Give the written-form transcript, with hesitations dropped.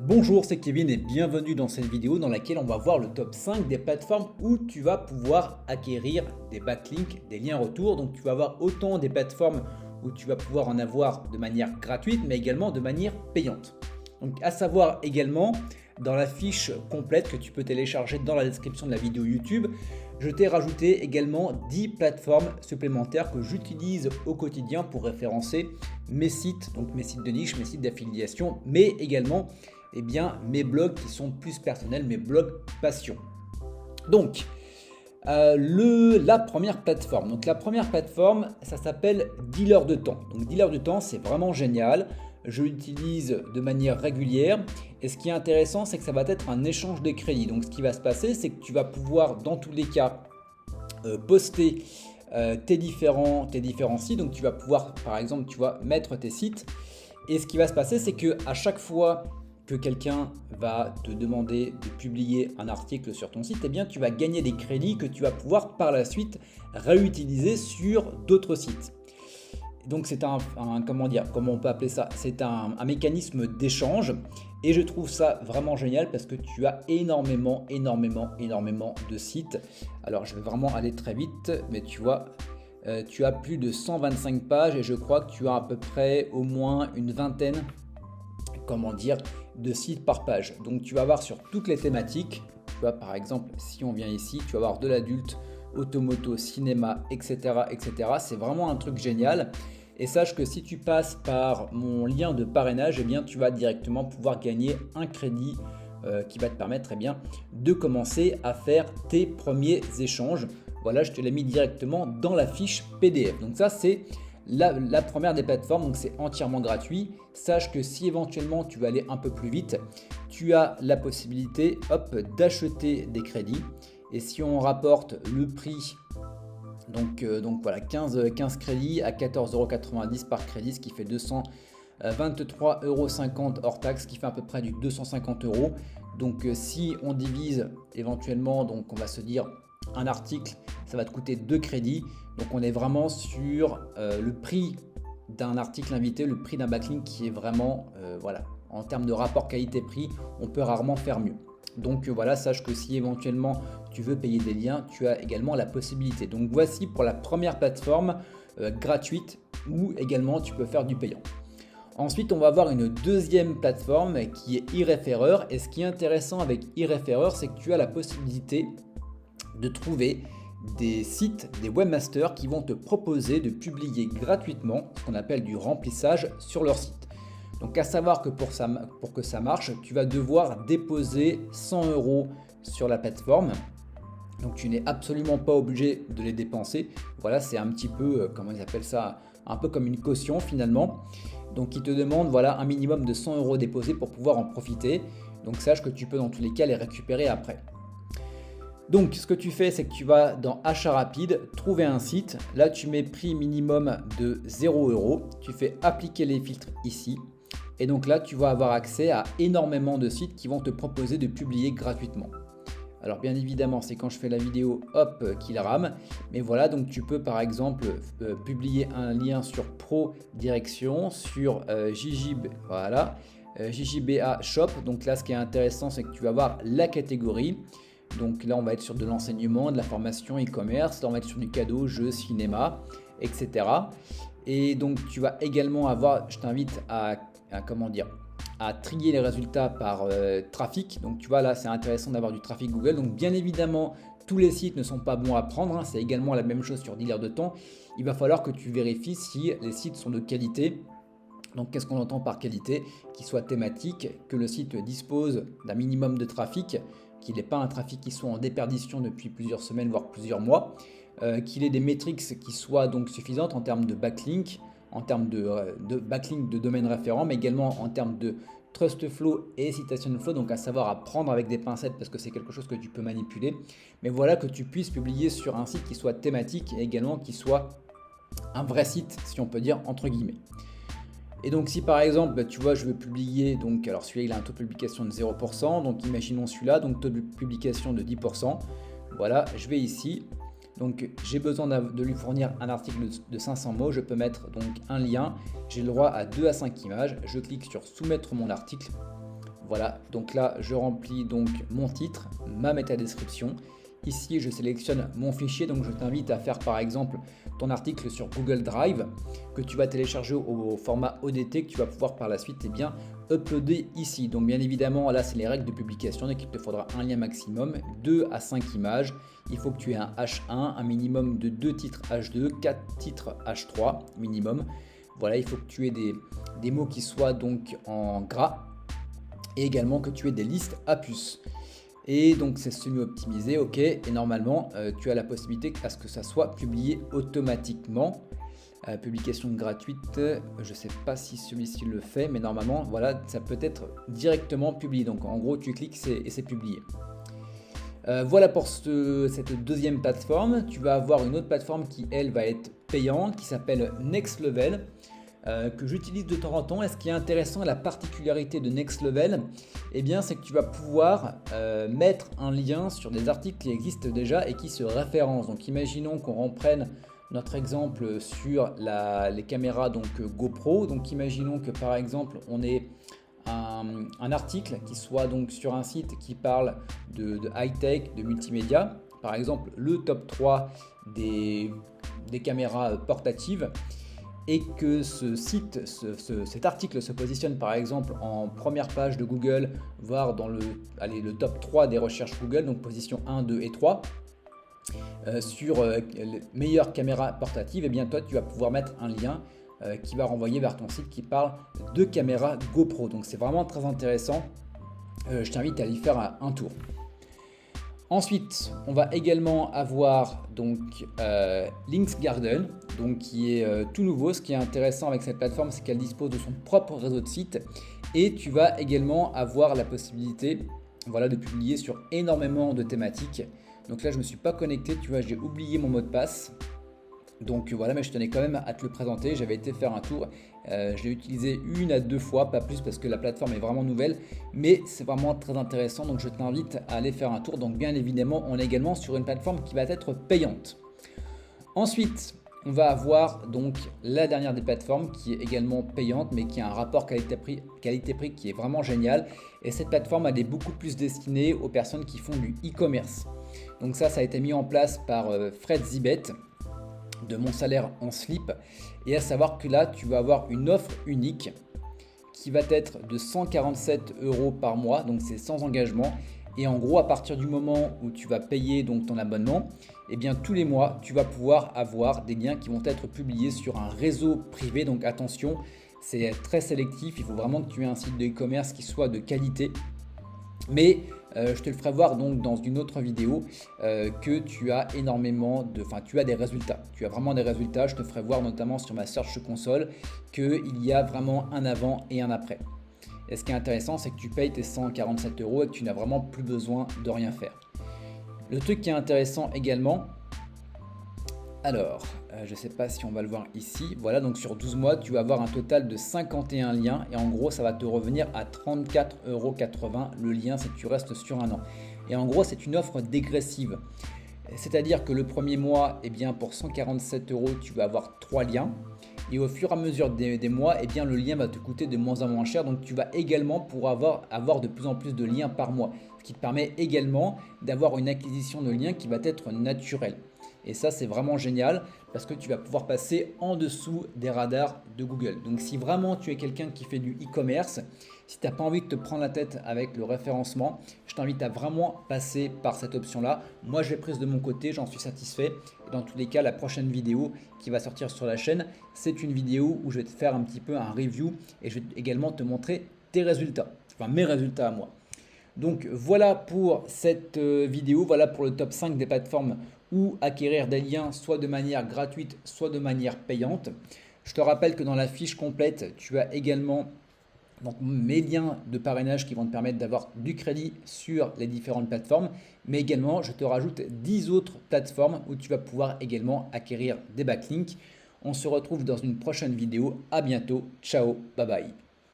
Bonjour, c'est Kevin et bienvenue dans cette vidéo dans laquelle on va voir le top 5 des plateformes où tu vas pouvoir acquérir des backlinks, des liens retours. Donc tu vas avoir autant des plateformes où tu vas pouvoir en avoir de manière gratuite mais également de manière payante. Donc à savoir également dans la fiche complète que tu peux télécharger dans la description de la vidéo YouTube, je t'ai rajouté également 10 plateformes supplémentaires que j'utilise au quotidien pour référencer mes sites, donc mes sites de niche, mes sites d'affiliation, mais également mes blogs qui sont plus personnels, mes blogs passion. Donc, la première plateforme. Donc la première plateforme, ça s'appelle Dealer de temps. Donc Dealer de temps, c'est vraiment génial. Je l'utilise de manière régulière. Et ce qui est intéressant, c'est que ça va être un échange de crédits. Donc ce qui va se passer, c'est que tu vas pouvoir, dans tous les cas, poster tes différents sites. Donc tu vas pouvoir, par exemple, mettre tes sites. Et ce qui va se passer, c'est que à chaque fois que quelqu'un va te demander de publier un article sur ton site, eh bien tu vas gagner des crédits que tu vas pouvoir par la suite réutiliser sur d'autres sites. Donc c'est comment on peut appeler ça? C'est un mécanisme d'échange et je trouve ça vraiment génial parce que tu as énormément de sites. Alors je vais vraiment aller très vite, mais tu vois, tu as plus de 125 pages et je crois que tu as à peu près au moins une vingtaine de sites par page. Donc tu vas avoir sur toutes les thématiques, tu vois, par exemple si on vient ici, tu vas avoir de l'adulte, automoto, cinéma, etc. C'est vraiment un truc génial. Et sache que si tu passes par mon lien de parrainage, eh bien, tu vas directement pouvoir gagner un crédit qui va te permettre de commencer à faire tes premiers échanges. Voilà, je te l'ai mis directement dans la fiche PDF. Donc ça, c'est la première des plateformes, donc c'est entièrement gratuit. Sache que si éventuellement tu veux aller un peu plus vite, tu as la possibilité d'acheter des crédits. Et si on rapporte le prix, donc voilà, 15 crédits à 14,90 € par crédit, ce qui fait 223,50 € hors taxe, ce qui fait à peu près du 250 €. Donc si on divise éventuellement, donc on va se dire un article, ça va te coûter 2 crédits. Donc on est vraiment sur le prix d'un article invité, le prix d'un backlink qui est vraiment, en termes de rapport qualité-prix, on peut rarement faire mieux. Donc voilà, sache que si éventuellement tu veux payer des liens, tu as également la possibilité. Donc voici pour la première plateforme gratuite où également tu peux faire du payant. Ensuite, on va avoir une deuxième plateforme qui est eReferrer. Et ce qui est intéressant avec eReferrer, c'est que tu as la possibilité de trouver des sites, des webmasters qui vont te proposer de publier gratuitement ce qu'on appelle du remplissage sur leur site. Donc à savoir que pour que ça marche, tu vas devoir déposer 100 € sur la plateforme. Donc tu n'es absolument pas obligé de les dépenser. Voilà, c'est un petit peu, comment ils appellent ça, un peu comme une caution finalement. Donc ils te demandent un minimum de 100 € déposés pour pouvoir en profiter. Donc sache que tu peux dans tous les cas les récupérer après. Donc ce que tu fais, c'est que tu vas dans achat rapide, trouver un site. Là tu mets prix minimum de 0 €. Tu fais appliquer les filtres ici. Et donc là, tu vas avoir accès à énormément de sites qui vont te proposer de publier gratuitement. Alors bien évidemment, c'est quand je fais la vidéo, qu'il rame. Mais voilà, donc tu peux par exemple publier un lien sur Pro Direction, sur JJBA Shop. Donc là, ce qui est intéressant, c'est que tu vas avoir la catégorie. Donc là, on va être sur de l'enseignement, de la formation, e-commerce. Là, on va être sur du cadeau, jeux, cinéma, etc. Et donc tu vas également avoir, je t'invite à trier les résultats par trafic. Donc tu vois là, c'est intéressant d'avoir du trafic Google. Donc bien évidemment, tous les sites ne sont pas bons à prendre. C'est également la même chose sur Dealer de temps. Il va falloir que tu vérifies si les sites sont de qualité. Donc qu'est-ce qu'on entend par qualité? Qu'ils soient thématiques, que le site dispose d'un minimum de trafic, qu'il n'ait pas un trafic qui soit en déperdition depuis plusieurs semaines, voire plusieurs mois. Qu'il ait des métriques qui soient donc suffisantes en termes de backlink, en termes de backlink de domaine référent, mais également en termes de trust flow et citation flow, donc à savoir à prendre avec des pincettes parce que c'est quelque chose que tu peux manipuler. Mais voilà, que tu puisses publier sur un site qui soit thématique et également qui soit un vrai site, si on peut dire entre guillemets. Et donc si par exemple, tu vois, je veux publier, donc alors celui-là il a un taux de publication de 0%, donc imaginons celui-là, donc taux de publication de 10%. Voilà, je vais ici. Donc j'ai besoin de lui fournir un article de 500 mots, je peux mettre donc un lien, j'ai le droit à 2 à 5 images, je clique sur soumettre mon article. Voilà, donc là je remplis donc mon titre, ma métadescription. Ici je sélectionne mon fichier, donc je t'invite à faire par exemple ton article sur Google Drive que tu vas télécharger au format ODT que tu vas pouvoir par la suite uploader ici. Donc bien évidemment là c'est les règles de publication, donc il te faudra un lien maximum, 2 à 5 images. Il faut que tu aies un H1, un minimum de 2 titres H2, 4 titres H3 minimum. Voilà, il faut que tu aies des mots qui soient donc en gras et également que tu aies des listes à puces. Et donc c'est semi-optimisé, ok, et normalement tu as la possibilité à ce que ça soit publié automatiquement. Publication gratuite, je ne sais pas si celui-ci le fait, mais normalement voilà, ça peut être directement publié. Donc en gros tu cliques et c'est publié. Voilà pour cette deuxième plateforme. Tu vas avoir une autre plateforme qui elle va être payante, qui s'appelle Next Level, que j'utilise de temps en temps. Et ce qui est intéressant, la particularité de Next Level, eh bien, c'est que tu vas pouvoir mettre un lien sur des articles qui existent déjà et qui se référencent. Donc imaginons qu'on reprenne notre exemple sur les caméras donc GoPro. Donc imaginons que par exemple on ait un article qui soit donc sur un site qui parle de high-tech, de multimédia, par exemple le top 3 des caméras portatives, et que cet article se positionne par exemple en première page de Google, voire dans le top 3 des recherches Google, donc position 1, 2 et 3, sur les meilleures caméras portatives, et bien toi tu vas pouvoir mettre un lien qui va renvoyer vers ton site qui parle de caméras GoPro. Donc c'est vraiment très intéressant, je t'invite à y faire un tour. Ensuite, on va également avoir donc Links Garden, donc qui est tout nouveau. Ce qui est intéressant avec cette plateforme, c'est qu'elle dispose de son propre réseau de sites, et tu vas également avoir la possibilité, voilà, de publier sur énormément de thématiques. Donc là, je ne me suis pas connecté, tu vois, j'ai oublié mon mot de passe. Donc voilà, mais je tenais quand même à te le présenter. J'avais été faire un tour, je l'ai utilisé 1 à 2 fois, pas plus parce que la plateforme est vraiment nouvelle, mais c'est vraiment très intéressant, donc je t'invite à aller faire un tour. Donc bien évidemment, on est également sur une plateforme qui va être payante. Ensuite, on va avoir donc la dernière des plateformes qui est également payante, mais qui a un rapport qualité-prix qui est vraiment génial. Et cette plateforme, elle est beaucoup plus destinée aux personnes qui font du e-commerce. Donc ça a été mis en place par Fred Zibet de Mon Salaire en Slip, et à savoir que là tu vas avoir une offre unique qui va être de 147 € par mois, donc c'est sans engagement. Et en gros, à partir du moment où tu vas payer donc ton abonnement, eh bien tous les mois tu vas pouvoir avoir des liens qui vont être publiés sur un réseau privé. Donc attention, c'est très sélectif, il faut vraiment que tu aies un site de e-commerce qui soit de qualité. Mais je te le ferai voir donc dans une autre vidéo que tu as tu as des résultats. Tu as vraiment des résultats. Je te ferai voir notamment sur ma Search Console qu'il y a vraiment un avant et un après. Et ce qui est intéressant, c'est que tu payes tes 147 € et que tu n'as vraiment plus besoin de rien faire. Le truc qui est intéressant également, alors, je ne sais pas si on va le voir ici. Voilà, donc sur 12 mois, tu vas avoir un total de 51 liens. Et en gros, ça va te revenir à 34,80 € le lien si tu restes sur un an. Et en gros, c'est une offre dégressive. C'est-à-dire que le premier mois, eh bien, pour 147 €, tu vas avoir 3 liens. Et au fur et à mesure des mois, eh bien, le lien va te coûter de moins en moins cher. Donc tu vas également pouvoir avoir de plus en plus de liens par mois. Ce qui te permet également d'avoir une acquisition de liens qui va être naturelle. Et ça, c'est vraiment génial parce que tu vas pouvoir passer en dessous des radars de Google. Donc si vraiment tu es quelqu'un qui fait du e-commerce, si tu n'as pas envie de te prendre la tête avec le référencement, je t'invite à vraiment passer par cette option-là. Moi, je l'ai prise de mon côté, j'en suis satisfait. Et dans tous les cas, la prochaine vidéo qui va sortir sur la chaîne, c'est une vidéo où je vais te faire un petit peu un review et je vais également te montrer tes résultats, enfin mes résultats à moi. Donc voilà pour cette vidéo, voilà pour le top 5 des plateformes où acquérir des liens soit de manière gratuite, soit de manière payante. Je te rappelle que dans la fiche complète, tu as également donc mes liens de parrainage qui vont te permettre d'avoir du crédit sur les différentes plateformes, mais également je te rajoute 10 autres plateformes où tu vas pouvoir également acquérir des backlinks. On se retrouve dans une prochaine vidéo, à bientôt, ciao, bye bye.